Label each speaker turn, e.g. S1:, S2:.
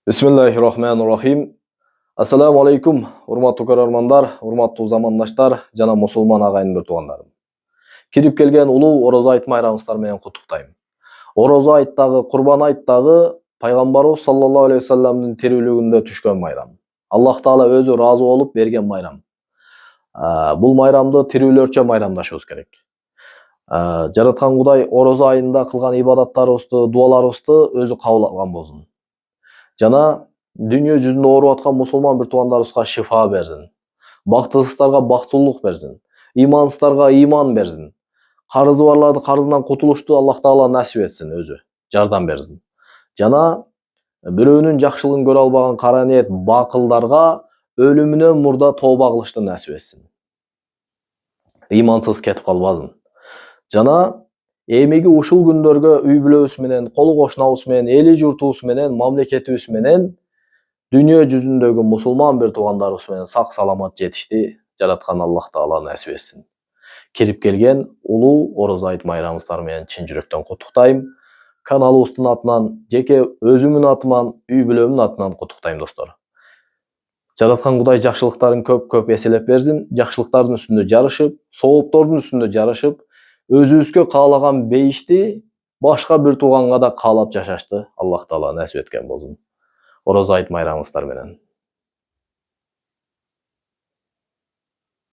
S1: Bismillahirrahmanirrahim. Assalamu alaikum, урматтуу көрөрмандар, урматтуу замандаштар жана мусулман агайын бир туугандарым. Кирип келген улуу Орозо айт майрамыңыздар менен куттуктайм. Орозо айт дагы, Курбан айт дагы пайгамбарыбыз саллаллаху алейхи вассаламдын тирүүлүгүндө түшкөн майрам. Аллах таала өзү ыраазы болуп берген майрам. Бул майрамды тирүүлөрчө майрамдашыбыз керек. Жараткан Кудай Орозо айында кылган ибадаттарыбызды, дуаларыбызды өзү кабыл алган болсун. Жана дүйнө жүзүндө ооруп аткан мусулман бир туугандарыбызга шифа берсин. Бактысыздарга бактылуулук берсин. Ыймансыздарга ыйман берсин. Карызы барларды карызынан кутулушту Аллах таала насип этсин өзү, жардам берсин. Жана бирөөнүн жакшылыгын көрө албаган кара ниет бакылдарга өлүмүнөн мурда тооба кылышты насип этсин. Ыймансыз кетип калбасын. Жана эмеги ушул күндөргө үй бүлөбүз менен, кол кошунабыз менен, эли журтубуз менен, мамлекетибиз менен дүйнө жүзүндөгү мусулман бир туугандарыбыз менен сак саламат жетишти жараткан Аллах таала насип этсин. Кирип келген улуу Орозо айт майрамыңыздар менен чын жүрөктөн куттуктайм. Каналыбыздын атынан, жеке өзүмдүн атыман, үй бүлөмдүн атынан куттуктайм достор. Жараткан Кудай жакшылыктарын көп эселеп берсин, жакшылыктардын үстүндө жарышып, сооптордун үстүндө жарышып, өзүбүзгө каалаган бейишти башка бир тууганга да каалап жашашты Аллах таала насип эткен болсун. Орозо айт майрамыңыздар менен.